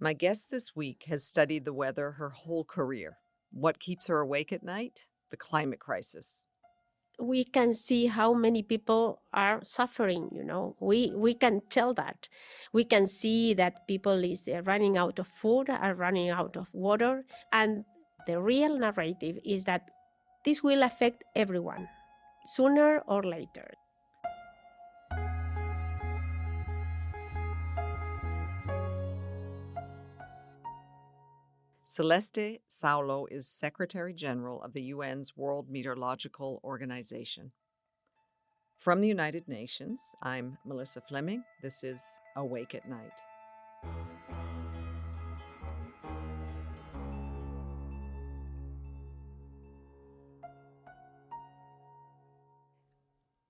My guest this week has studied the weather her whole career. What keeps her awake at night? The climate crisis. We can see how many people are suffering. We can tell that. We can see that people is running out of food, are running out of water, and the real narrative is that this will affect everyone sooner or later. Celeste Saulo is Secretary-General of the UN's World Meteorological Organization. From the United Nations, I'm Melissa Fleming. This is Awake at Night.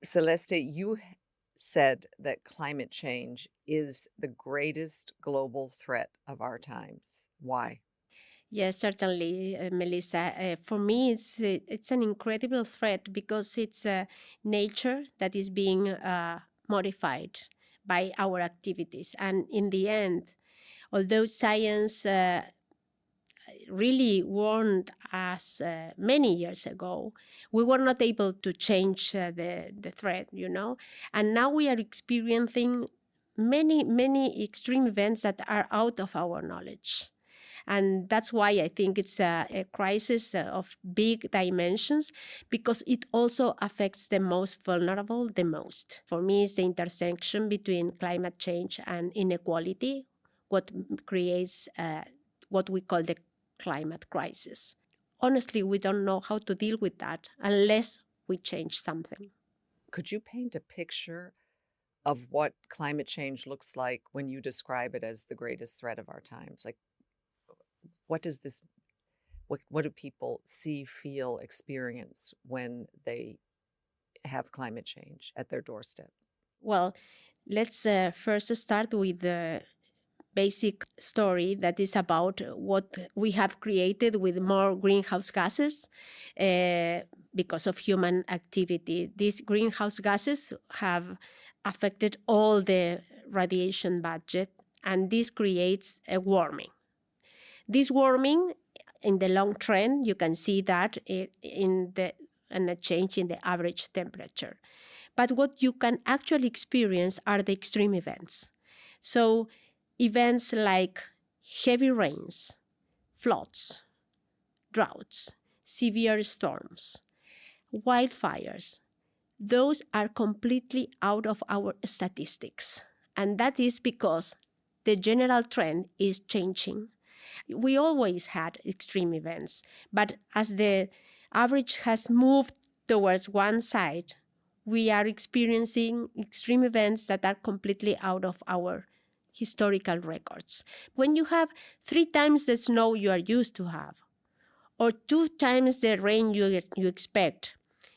Celeste, you said that climate change is the greatest global threat of our times. Why? Yes, certainly, Melissa. For me, it's an incredible threat because it's nature that is being modified by our activities, and in the end, although science really warned us many years ago, we were not able to change the threat, and now we are experiencing many extreme events that are out of our knowledge. And that's why I think it's a crisis of big dimensions, because it also affects the most vulnerable the most. For me, it's the intersection between climate change and inequality, what creates what we call the climate crisis. Honestly, we don't know how to deal with that unless we change something. Could you paint a picture of what climate change looks like when you describe it as the greatest threat of our times? Like, what does this, what do people see, feel, experience when they have climate change at their doorstep? Well, let's first start with the basic story that is about what we have created with more greenhouse gases because of human activity. These greenhouse gases have affected all the radiation budget, and this creates a warming. This warming, in the long trend, you can see that in a change in the average temperature. But what you can actually experience are the extreme events. So events like heavy rains, floods, droughts, severe storms, wildfires, those are completely out of our statistics. And that is because the general trend is changing. We always had extreme events, but as the average has moved towards one side, we are experiencing extreme events that are completely out of our historical records. When you have 3 times the snow you are used to have, or 2 times the rain you expect,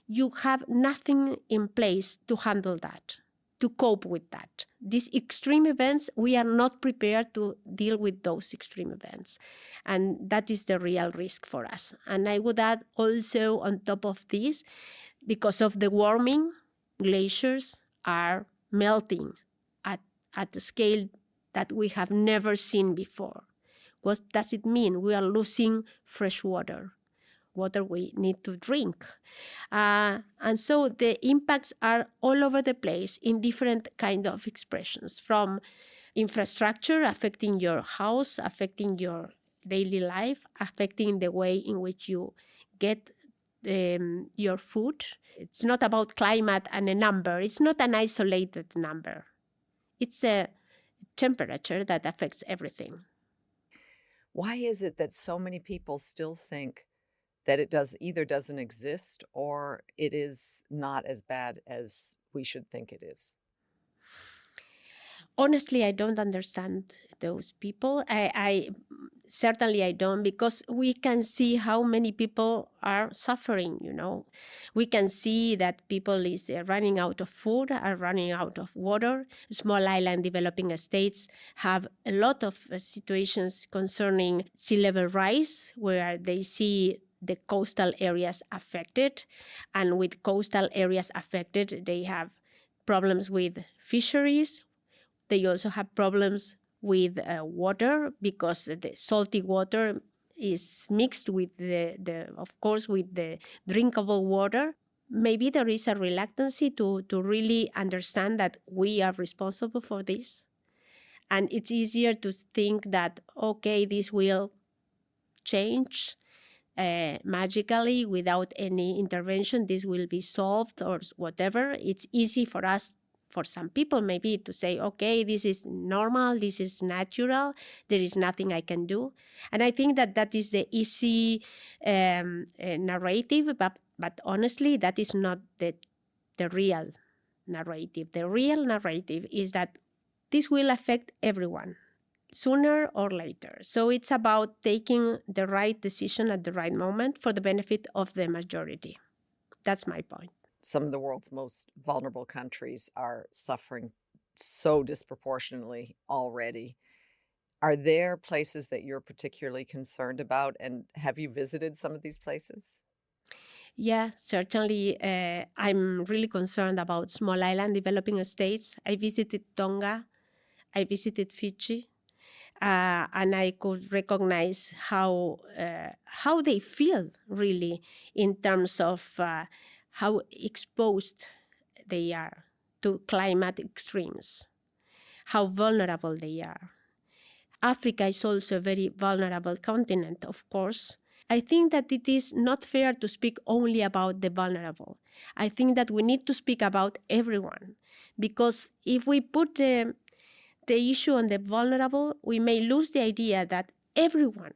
you have nothing in place to handle that, to cope with that. These extreme events, we are not prepared to deal with those extreme events. And that is the real risk for us. And I would add also on top of this, because of the warming, glaciers are melting at a scale that we have never seen before. What does it mean? We are losing fresh water we need to drink. And so the impacts are all over the place in different kind of expressions, from infrastructure affecting your house, affecting your daily life, affecting the way in which you get your food. It's not about climate and a number. It's not an isolated number. It's a temperature that affects everything. Why is it that so many people still think that it either doesn't exist or it is not as bad as we should think it is? Honestly, I don't understand those people. I certainly I don't, because we can see how many people are suffering. We can see that people is running out of food, are running out of water. Small island developing states have a lot of situations concerning sea level rise, where they see the coastal areas affected, and with coastal areas affected, they have problems with fisheries. They also have problems with water, because the salty water is mixed with of course, with the drinkable water. Maybe there is a reluctancy to really understand that we are responsible for this. And it's easier to think that, okay, this will change magically without any intervention. This will be solved or whatever. It's easy for us, for some people maybe, to say, okay, this is normal, this is natural, there is nothing I can do. And I think that that is the easy narrative, but honestly, that is not the real narrative. The real narrative is that this will affect everyone, sooner or later. So it's about taking the right decision at the right moment for the benefit of the majority. That's my point. Some of the world's most vulnerable countries are suffering so disproportionately already. Are there places that you're particularly concerned about, and have you visited some of these places? Yeah, certainly. I'm really concerned about small island developing states. I visited Tonga, I visited Fiji, and I could recognize how they feel really, in terms of how exposed they are to climate extremes, how vulnerable they are. Africa is also a very vulnerable continent, of course. I think that it is not fair to speak only about the vulnerable. I think that we need to speak about everyone, because if we put the issue on the vulnerable, we may lose the idea that everyone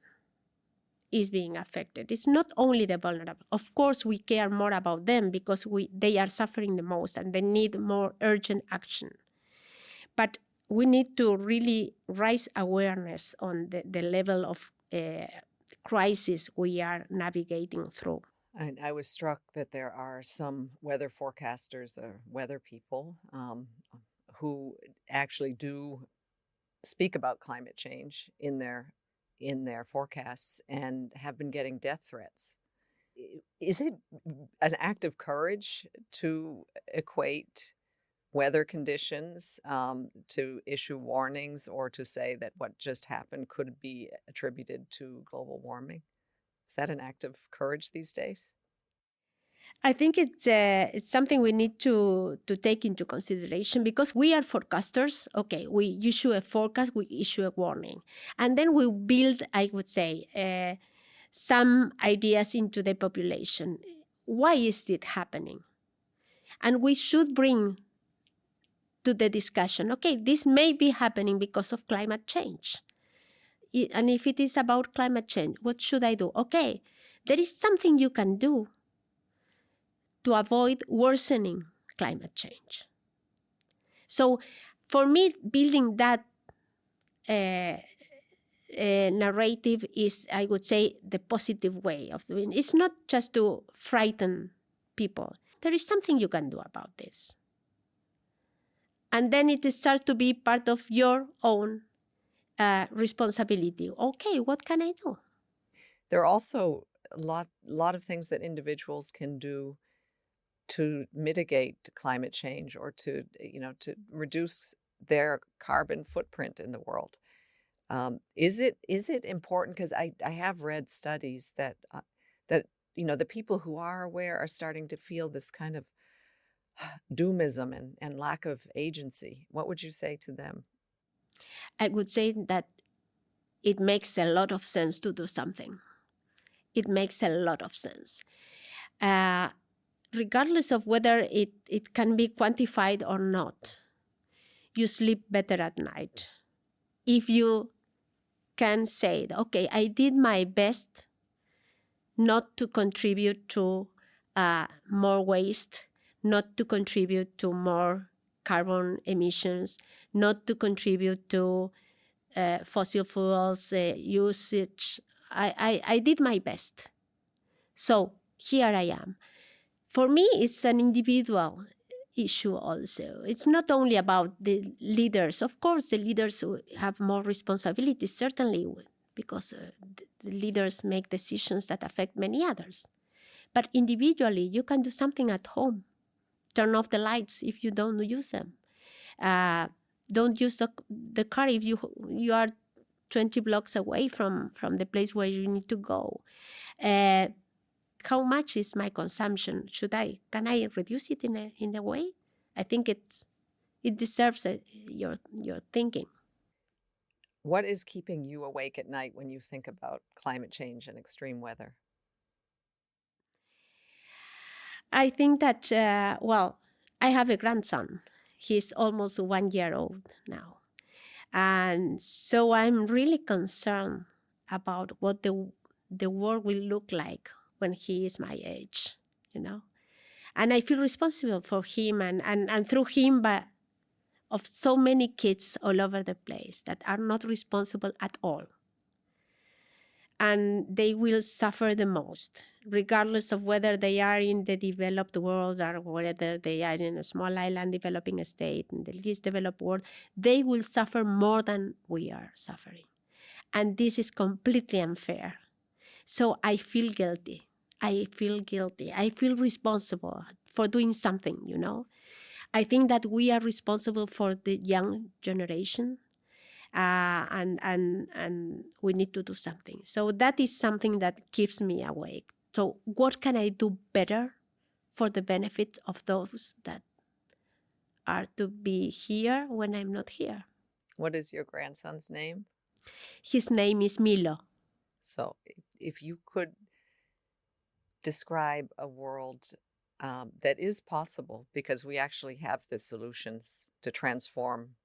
is being affected. It's not only the vulnerable. Of course, we care more about them because they are suffering the most and they need more urgent action. But we need to really raise awareness on the level of crisis we are navigating through. I was struck that there are some weather forecasters or weather people who actually do speak about climate change in their forecasts and have been getting death threats. Is it an act of courage to equate weather conditions, to issue warnings, or to say that what just happened could be attributed to global warming? Is that an act of courage these days? I think it's something we need to take into consideration, because we are forecasters. Okay, we issue a forecast, we issue a warning, and then we build, I would say, some ideas into the population. Why is it happening? And we should bring to the discussion, okay, this may be happening because of climate change. And if it is about climate change, what should I do? Okay, there is something you can do to avoid worsening climate change. So for me, building that narrative is, I would say, the positive way of doing it. It's not just to frighten people. There is something you can do about this. And then it starts to be part of your own responsibility. Okay, what can I do? There are also a lot of things that individuals can do to mitigate climate change, or to reduce their carbon footprint in the world. Is it important? Because I have read studies that the people who are aware are starting to feel this kind of doomism and lack of agency. What would you say to them? I would say that it makes a lot of sense to do something. It makes a lot of sense. Regardless of whether it can be quantified or not, you sleep better at night. If you can say, okay, I did my best not to contribute to more waste, not to contribute to more carbon emissions, not to contribute to fossil fuels usage. I did my best. So here I am. For me, it's an individual issue also. It's not only about the leaders. Of course, the leaders have more responsibilities, certainly, because the leaders make decisions that affect many others. But individually, you can do something at home. Turn off the lights if you don't use them. don't use the car if you are 20 blocks away from the place where you need to go. How much is my consumption? Can I reduce it in a way? I think it deserves your thinking. What is keeping you awake at night when you think about climate change and extreme weather? I think that, I have a grandson. He's almost 1 year old now. And so I'm really concerned about what the world will look like when he is my age, you know? And I feel responsible for him and through him, but of so many kids all over the place that are not responsible at all. And they will suffer the most, regardless of whether they are in the developed world or whether they are in a small island developing state in the least developed world. They will suffer more than we are suffering. And this is completely unfair. So I feel guilty. I feel responsible for doing something, you know. I think that we are responsible for the young generation, and we need to do something. So that is something that keeps me awake. So what can I do better for the benefit of those that are to be here when I'm not here? What is your grandson's name? His name is Milo. So, if you could describe a world that is possible, because we actually have the solutions to transform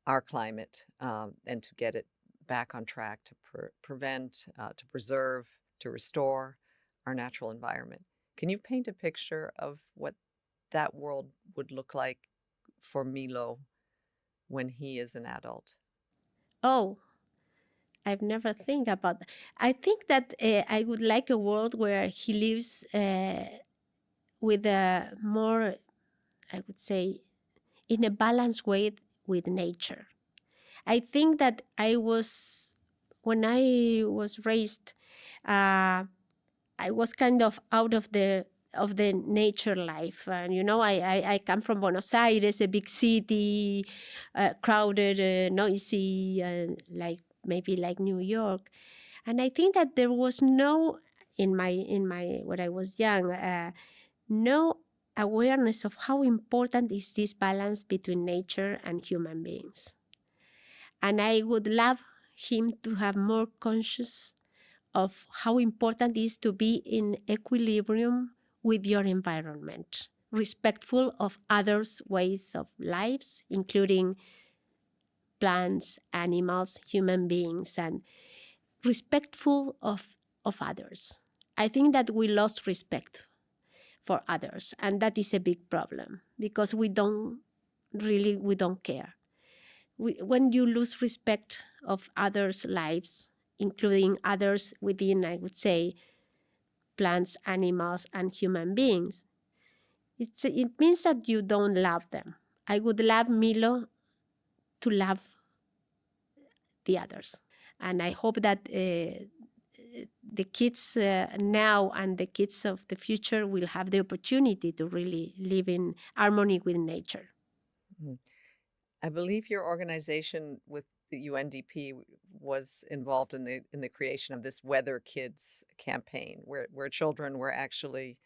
our climate and to get it back on track, to prevent, to preserve, to restore our natural environment. Can you paint a picture of what that world would look like for Milo when he is an adult? Oh, I've never think about that. I think that I would like a world where he lives with a more, I would say, in a balanced way with nature. I think that when I was raised, I was kind of out of the nature life. And I come from Buenos Aires, a big city, crowded, noisy, maybe like New York. And I think that there was no, in my when I was young, no awareness of how important is this balance between nature and human beings. And I would love him to have more conscious of how important it is to be in equilibrium with your environment, respectful of others' ways of lives, including plants, animals, human beings, and respectful of others. I think that we lost respect for others, and that is a big problem because we don't care. When you lose respect of others' lives, including others within, I would say, plants, animals, and human beings, it means that you don't love them. I would love Milo to love the others. And I hope that the kids now and the kids of the future will have the opportunity to really live in harmony with nature. Mhm. I believe your organization with the UNDP was involved in the creation of this Weather Kids campaign, where children were actually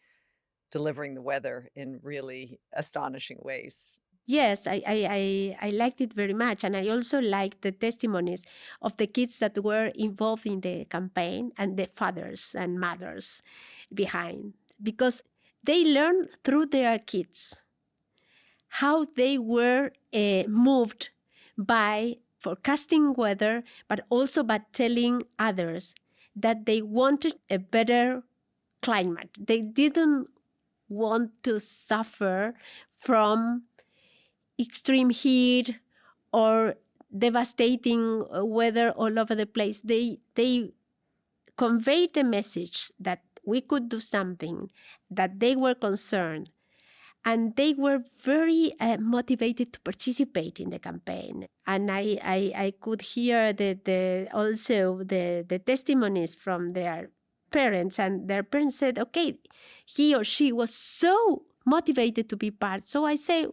delivering the weather in really astonishing ways. Yes, I liked it very much. And I also liked the testimonies of the kids that were involved in the campaign and the fathers and mothers behind, because they learned through their kids how they were moved by forecasting weather, but also by telling others that they wanted a better climate. They didn't want to suffer from extreme heat or devastating weather all over the place. They conveyed a message that we could do something, that they were concerned, and they were very motivated to participate in the campaign. And I could hear also the testimonies from their parents, and their parents said, okay, he or she was so motivated to be part. So I say,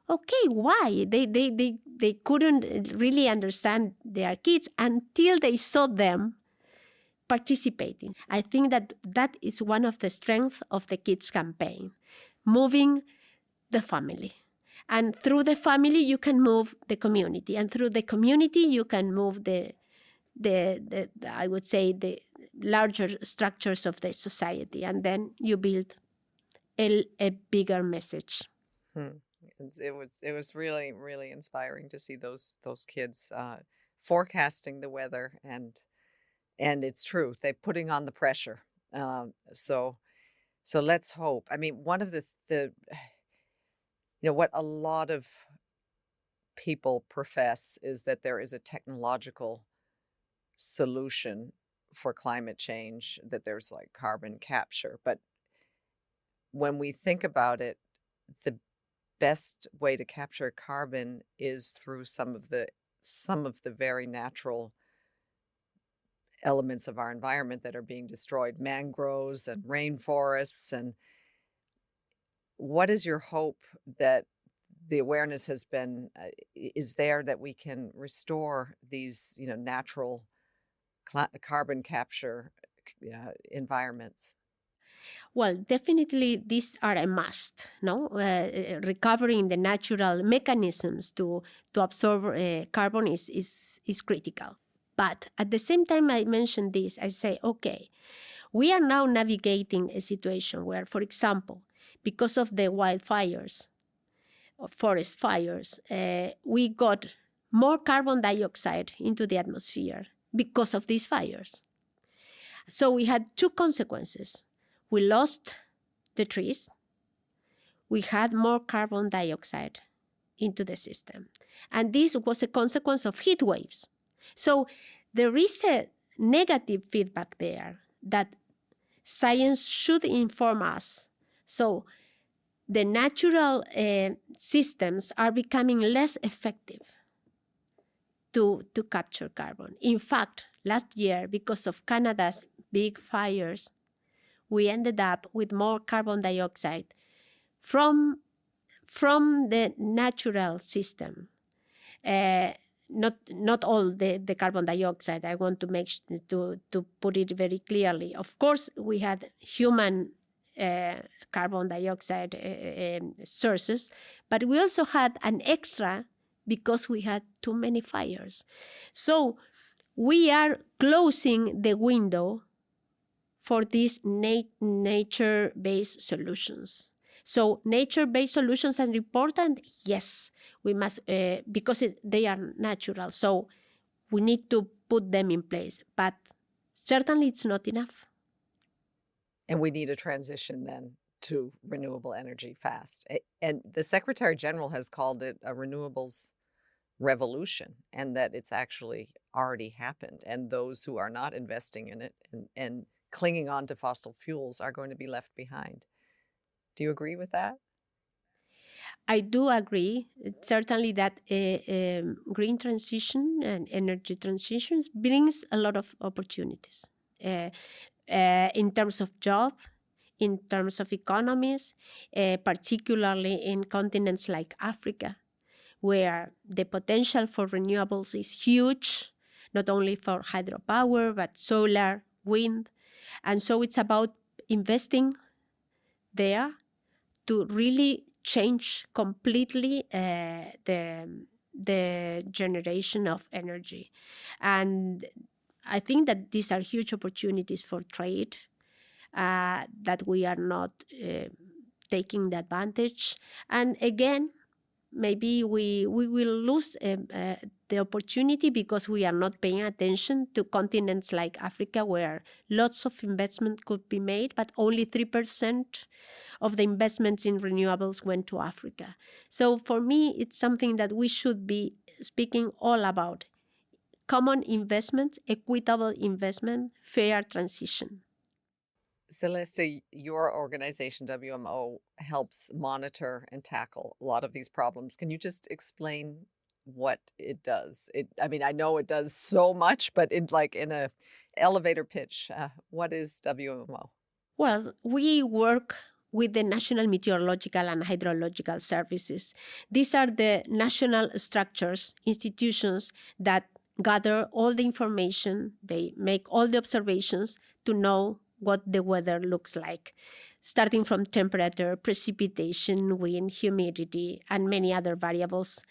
Okay, why? They couldn't really understand their kids until they saw them participating. I think that that is one of the strengths of the kids campaign, moving the family. And through the family, you can move the community. And through the community, you can move the I would say, the larger structures of the society. And then you build a bigger message. Hmm. It was really, really inspiring to see those kids forecasting the weather, and it's true, they're putting on the pressure. So let's hope. I mean, one of the what a lot of people profess is that there is a technological solution for climate change, that there's like carbon capture. But when we think about it, the best way to capture carbon is through some of the very natural elements of our environment that are being destroyed, mangroves and rainforests. And what is your hope that the awareness has been is there that we can restore these natural carbon capture environments? Well, definitely these are a must. No, recovering the natural mechanisms to absorb carbon is critical. But at the same time, I mentioned this. I say, okay, we are now navigating a situation where, for example, because of the wildfires or forest fires, we got more carbon dioxide into the atmosphere because of these fires. So we had two consequences. We lost the trees, we had more carbon dioxide into the system. And this was a consequence of heat waves. So there is a negative feedback there that science should inform us. So the natural systems are becoming less effective to capture carbon. In fact, last year, because of Canada's big fires, we ended up with more carbon dioxide from the natural system. Not all the carbon dioxide. I want to to put it very clearly. Of course, we had human carbon dioxide sources, but we also had an extra because we had too many fires. So we are closing the window for these nature-based solutions. So nature-based solutions are important. Yes, we must because they are natural. So we need to put them in place. But certainly, it's not enough. And we need a transition then to renewable energy fast. And the Secretary General has called it a renewables revolution, and that it's actually already happened. And those who are not investing in it and clinging on to fossil fuels are going to be left behind. Do you agree with that? I do agree. Certainly, that green transition and energy transitions brings a lot of opportunities in terms of job, in terms of economies, particularly in continents like Africa, where the potential for renewables is huge, not only for hydropower, but solar, wind. And so it's about investing there to really change completely the generation of energy. And I think that these are huge opportunities for trade that we are not taking the advantage. And again, maybe we will lose the opportunity because we are not paying attention to continents like Africa, where lots of investment could be made, but only 3% of the investments in renewables went to Africa. So for me, it's something that we should be speaking all about. Common investment, equitable investment, fair transition. Celeste, your organization, WMO, helps monitor and tackle a lot of these problems. Can you just explain what it does? I mean, I know it does so much, but in a elevator pitch, what is WMO? Well, we work with the National Meteorological and Hydrological Services. These are the national structures, institutions that gather all the information, they make all the observations to know what the weather looks like, starting from temperature, precipitation, wind, humidity, and many other variables.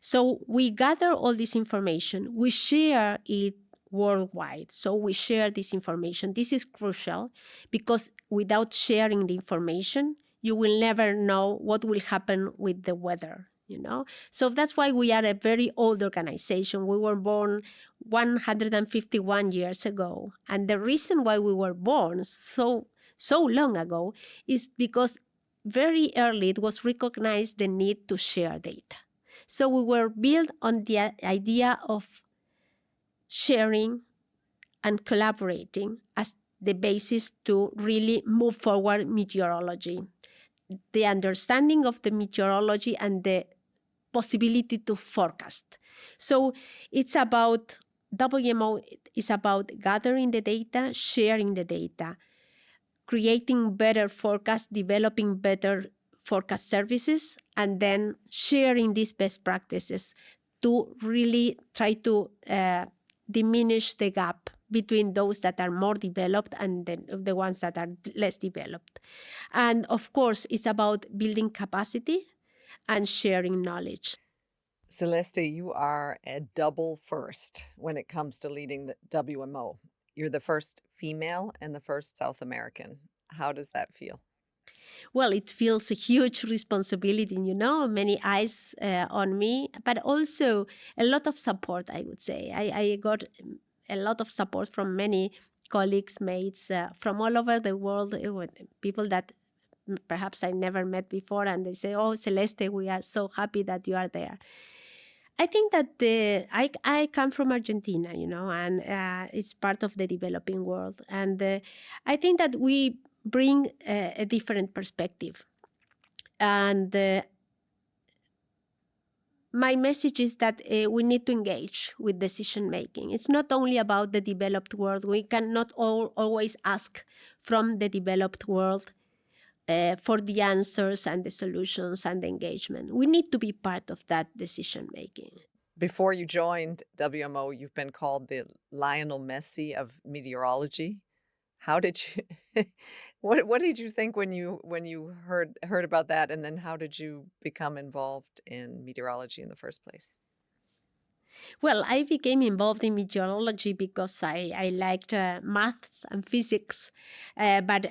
So we gather all this information, we share it worldwide. So we share this information. This is crucial because without sharing the information, you will never know what will happen with the weather, you know? So that's why we are a very old organization. We were born 151 years ago. And the reason why we were born so long ago is because very early it was recognized the need to share data. So we were built on the idea of sharing and collaborating as the basis to really move forward meteorology. The understanding of the meteorology and the possibility to forecast. So it's about, WMO is about gathering the data, sharing the data, creating better forecasts, developing better forecast services, and then sharing these best practices to really try to diminish the gap between those that are more developed and the ones that are less developed. And of course, it's about building capacity and sharing knowledge. Celeste, you are a double first when it comes to leading the WMO. You're the first female and the first South American. How does that feel? Well, it feels a huge responsibility, you know, many eyes on me, but also a lot of support, I would say. I got a lot of support from many colleagues, mates from all over the world, people that perhaps I never met before, and they say, "Oh, Celeste, we are so happy that you are there." I think that I come from Argentina, you know, and it's part of the developing world. And I think that we bring a different perspective. And my message is that we need to engage with decision making. It's not only about the developed world. We cannot always ask from the developed world for the answers and the solutions and the engagement. We need to be part of that decision making. Before you joined WMO, you've been called the Lionel Messi of meteorology. How did you what did you think when you heard about that, and then how did you become involved in meteorology in the first place? Well, I became involved in meteorology because I liked maths and physics, but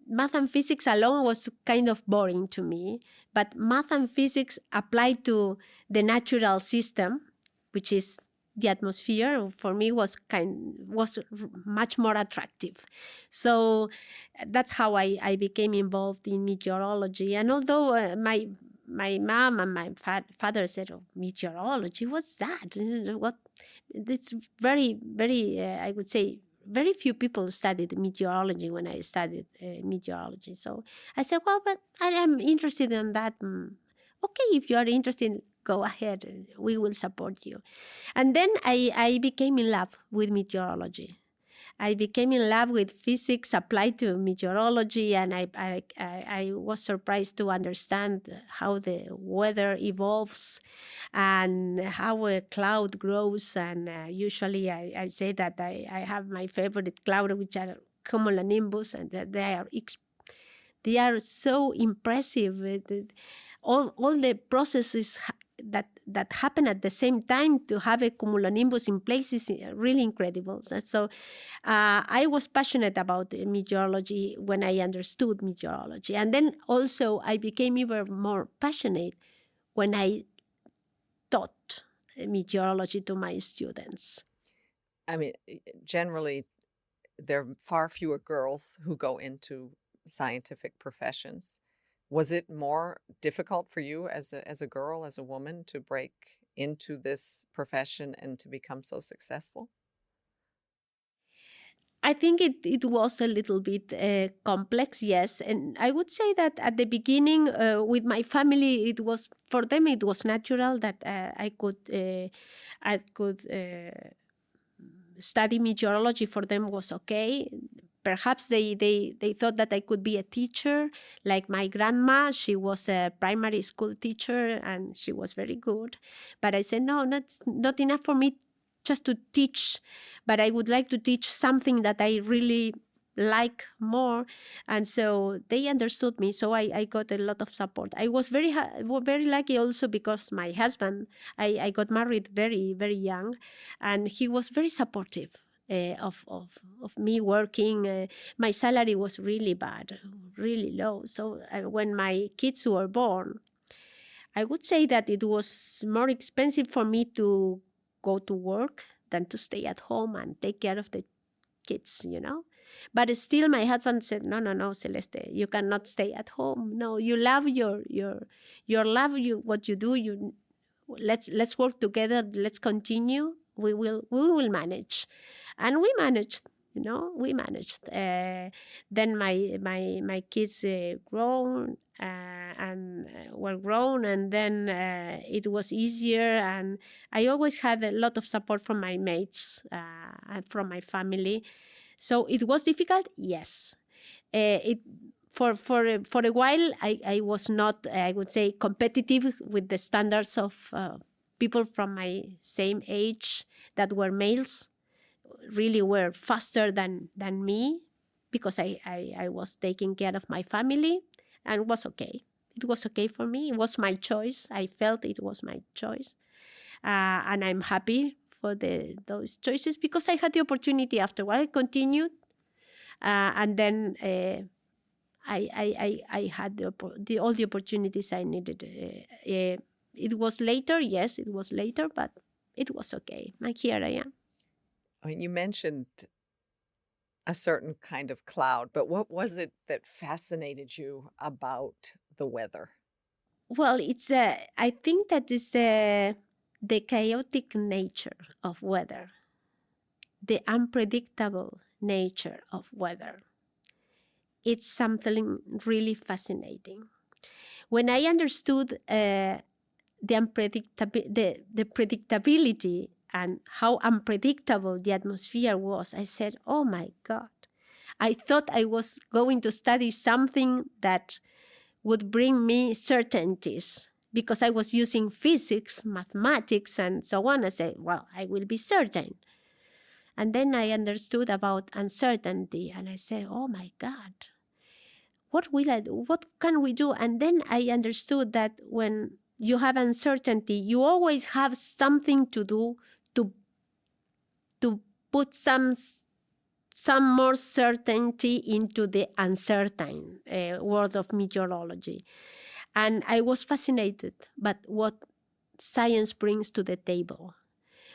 math and physics alone was kind of boring to me. But math and physics applied to the natural system, which is the atmosphere, for me was much more attractive. So that's how I became involved in meteorology. And although my mom and my father said, "Oh, meteorology, what's that? What?" It's very, very, I would say, very few people studied meteorology when I studied meteorology. So I said, "Well, but I am interested in that. Okay, if you are interested, go ahead. We will support you." And then I became in love with meteorology. I became in love with physics applied to meteorology, and I was surprised to understand how the weather evolves and how a cloud grows. And usually I say that I have my favorite cloud, which are cumulonimbus, and that they are so impressive. All the processes that happen at the same time to have a cumulonimbus in place is really incredible. So I was passionate about meteorology when I understood meteorology. And then also I became even more passionate when I taught meteorology to my students. I mean, generally, there are far fewer girls who go into scientific professions. Was it more difficult for you as a girl, as a woman, to break into this profession and to become so successful? I think it was a little bit complex, yes. And I would say that at the beginning, with my family, for them it was natural that I could study meteorology. For them was okay. perhaps they thought that I could be a teacher, like my grandma. She was a primary school teacher and she was very good. But I said, no, not enough for me just to teach, but I would like to teach something that I really like more. And so they understood me. So I got a lot of support. I was very lucky also because my husband, I got married very, very young, and he was very supportive. Of me working. My salary was really bad, really low. So when my kids were born, I would say that it was more expensive for me to go to work than to stay at home and take care of the kids, you know. But still, my husband said, "No, no, no, Celeste, you cannot stay at home. No, you love your love what you do. Let's work together. Let's continue. We will manage," and we managed. You know, we managed. Then my kids grown and were grown, and then it was easier. And I always had a lot of support from my mates and from my family. So it was difficult, yes. It for a while I was not, I would say, competitive with the standards of people from my same age that were males. Really were faster than me, because I was taking care of my family, and it was okay. It was okay for me. It was my choice. I felt it was my choice, and I'm happy for those choices because I had the opportunity after a while. I continued, and then I had all the opportunities I needed. It was later, yes, it was later, but it was okay. And here I am. I mean, you mentioned a certain kind of cloud, but what was it that fascinated you about the weather? Well, I think that is the chaotic nature of weather, the unpredictable nature of weather. It's something really fascinating. When I understood the predictability and how unpredictable the atmosphere was, I said, oh my God. I thought I was going to study something that would bring me certainties because I was using physics, mathematics, and so on. I said, well, I will be certain. And then I understood about uncertainty, and I said, oh my God, what will I do? What can we do? And then I understood that when you have uncertainty, you always have something to do to put some more certainty into the uncertain world of meteorology. And I was fascinated by what science brings to the table.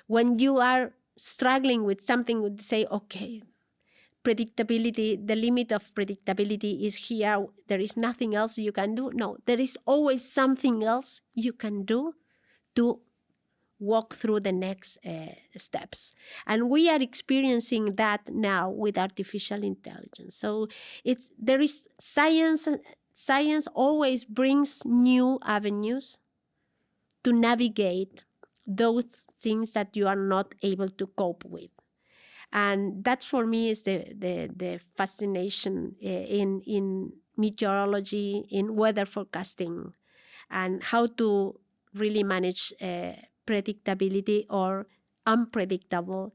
When you are struggling with something, would say, okay, predictability, the limit of predictability is here. There is nothing else you can do. No, there is always something else you can do to walk through the next steps. And we are experiencing that now with artificial intelligence. So there is science. Science always brings new avenues to navigate those things that you are not able to cope with. And that for me is the fascination in meteorology, in weather forecasting, and how to really manage predictability or unpredictable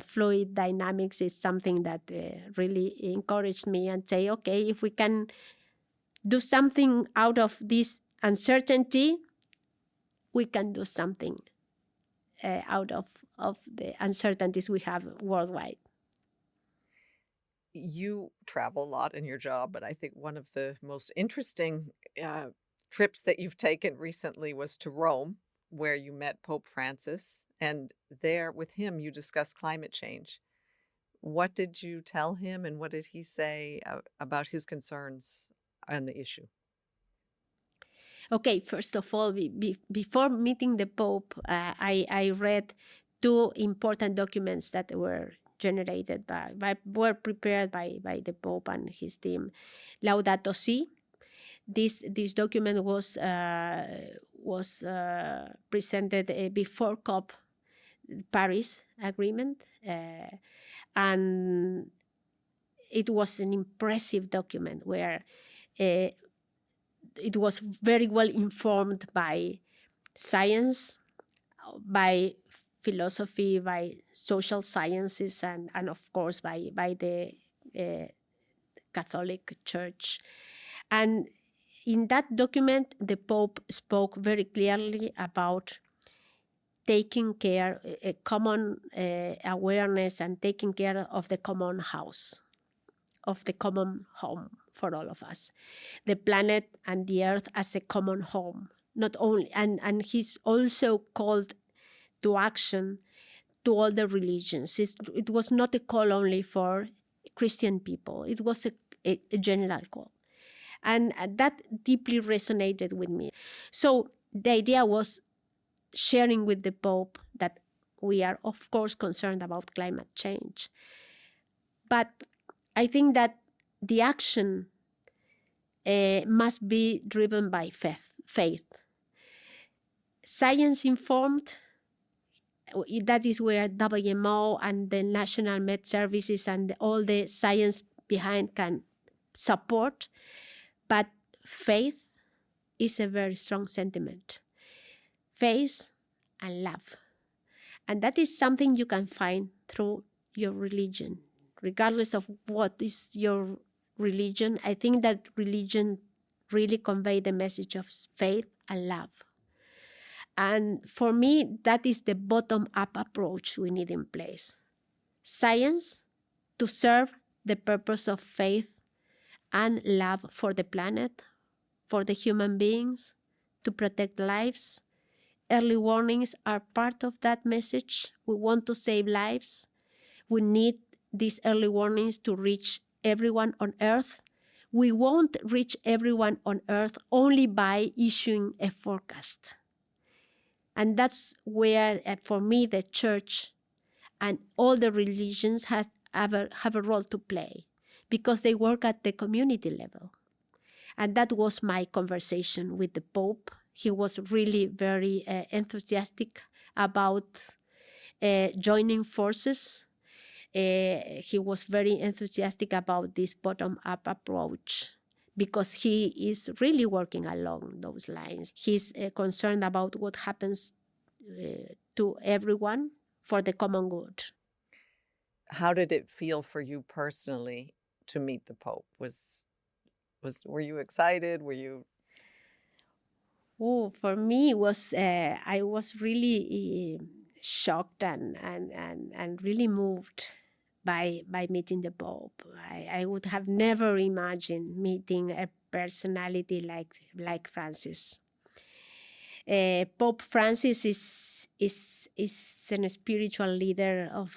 fluid dynamics is something that really encouraged me and say, okay, if we can do something out of this uncertainty, we can do something out of the uncertainties we have worldwide. You travel a lot in your job, but I think one of the most interesting trips that you've taken recently was to Rome, where you met Pope Francis, and there with him you discussed climate change. What did you tell him, and what did he say about his concerns on the issue? Okay, first of all, before meeting the Pope, I read two important documents that were generated were prepared by the Pope and his team. Laudato Si. This document was presented before COP, Paris Agreement, and it was an impressive document where it was very well informed by science, by philosophy, by social sciences, and of course by the Catholic Church. And in that document, the Pope spoke very clearly about taking care, a common awareness, and taking care of the common house, of the common home for all of us, the planet and the earth as a common home. Not only, and he's also called to action to all the religions. It was not a call only for Christian people. It was a general call. And that deeply resonated with me. So the idea was sharing with the Pope that we are, of course, concerned about climate change. But I think that the action must be driven by faith. Science informed, that is where WMO and the National Med Services and all the science behind can support. But faith is a very strong sentiment. Faith and love. And that is something you can find through your religion. Regardless of what is your religion, I think that religion really convey the message of faith and love. And for me, that is the bottom-up approach we need in place. Science to serve the purpose of faith and love for the planet, for the human beings, to protect lives. Early warnings are part of that message. We want to save lives. We need these early warnings to reach everyone on Earth. We won't reach everyone on Earth only by issuing a forecast. And that's where, for me, the church and all the religions have a role to play, because they work at the community level. And that was my conversation with the Pope. He was really very enthusiastic about joining forces. He was very enthusiastic about this bottom-up approach, because he is really working along those lines. He's concerned about what happens to everyone for the common good. How did it feel for you personally to meet the Pope? Were you excited? Were you? Oh, for me, I was really shocked and really moved by meeting the Pope. I would have never imagined meeting a personality like Francis. Pope Francis is a spiritual leader of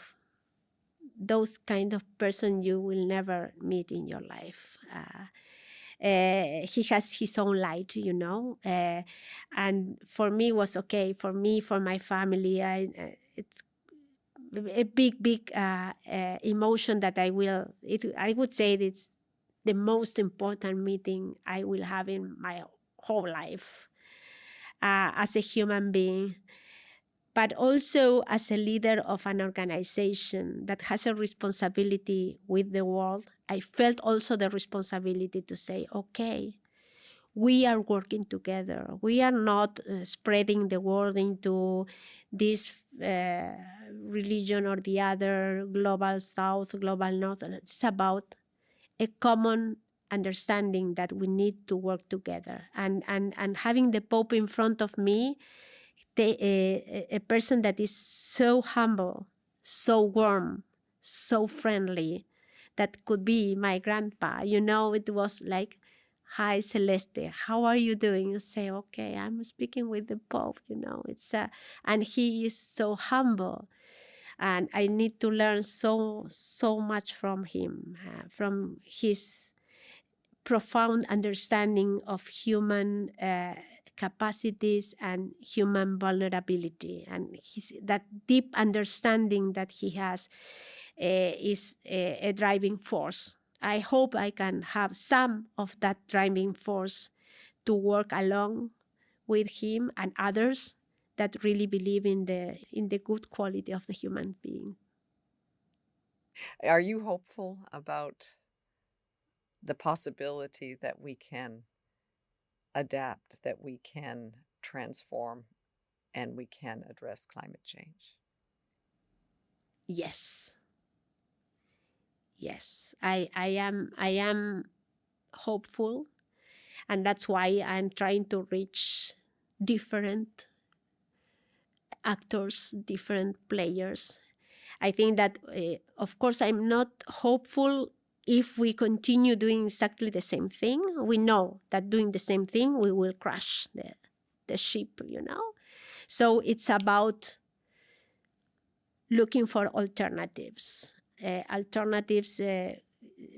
those kind of person you will never meet in your life. He has his own light, and for me it was okay. For me, for my family, it's a big emotion that I would say it's the most important meeting I will have in my whole life, as a human being, but also as a leader of an organization that has a responsibility with the world. I felt also the responsibility to say, okay, we are working together. We are not spreading the word into this religion or the other, global south, global north. It's about a common understanding that we need to work together. And having the Pope in front of me, a person that is so humble, so warm, so friendly, that could be my grandpa. It was like, hi, Celeste, how are you doing? I say, okay, I'm speaking with the Pope, and he is so humble. And I need to learn so much from him, from his profound understanding of human capacities and human vulnerability. And that deep understanding that he has is a driving force. I hope I can have some of that driving force to work along with him and others that really believe in the good quality of the human being. Are you hopeful about the possibility that we can adapt, that we can transform, and we can address climate change. Yes. Yes. I am hopeful, and that's why I'm trying to reach different actors, different players. I think that, of course, I'm not hopeful if we continue doing exactly the same thing. We know that doing the same thing, we will crash the ship, So it's about looking for alternatives,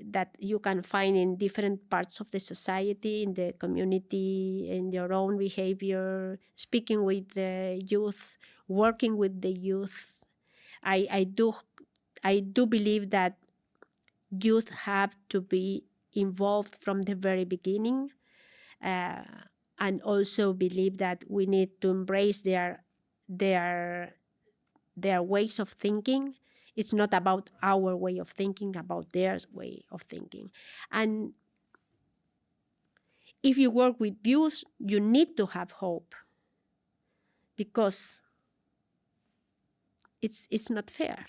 that you can find in different parts of the society, in the community, in your own behavior, speaking with the youth, working with the youth. I do believe that youth have to be involved from the very beginning, uh, and also believe that we need to embrace their ways of thinking. It's not about our way of thinking, about their way of thinking. And if you work with youth, you need to have hope, because it's not fair.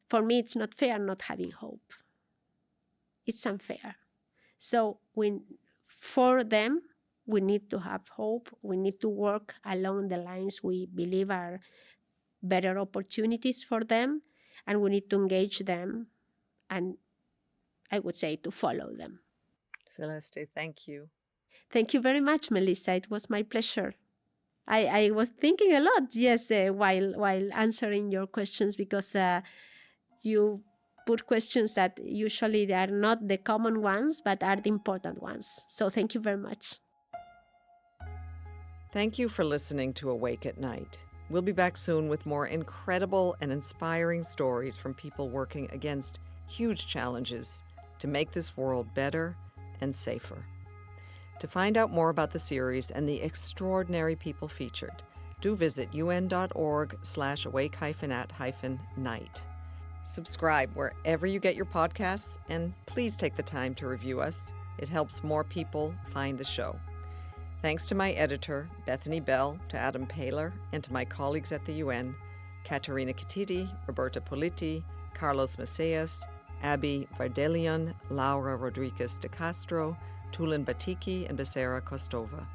For me, it's not fair not having hope. It's unfair. So for them, we need to have hope. We need to work along the lines we believe are better opportunities for them, and we need to engage them, and I would say to follow them. Celeste, thank you. Thank you very much, Melissa. It was my pleasure. I was thinking a lot, yes, while answering your questions, because you put questions that usually they are not the common ones, but are the important ones. So thank you very much. Thank you for listening to Awake at Night. We'll be back soon with more incredible and inspiring stories from people working against huge challenges to make this world better and safer. To find out more about the series and the extraordinary people featured, do visit un.org/awake-at-night. Subscribe wherever you get your podcasts, and please take the time to review us. It helps more people find the show. Thanks to my editor, Bethany Bell, to Adam Paler, and to my colleagues at the UN, Caterina Catiti, Roberta Politi, Carlos Macias, Abby Vardelian, Laura Rodriguez de Castro, Tulin Batiki, and Becerra Kostova.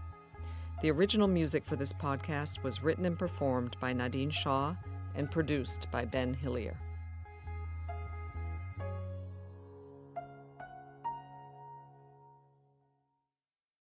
The original music for this podcast was written and performed by Nadine Shaw and produced by Ben Hillier.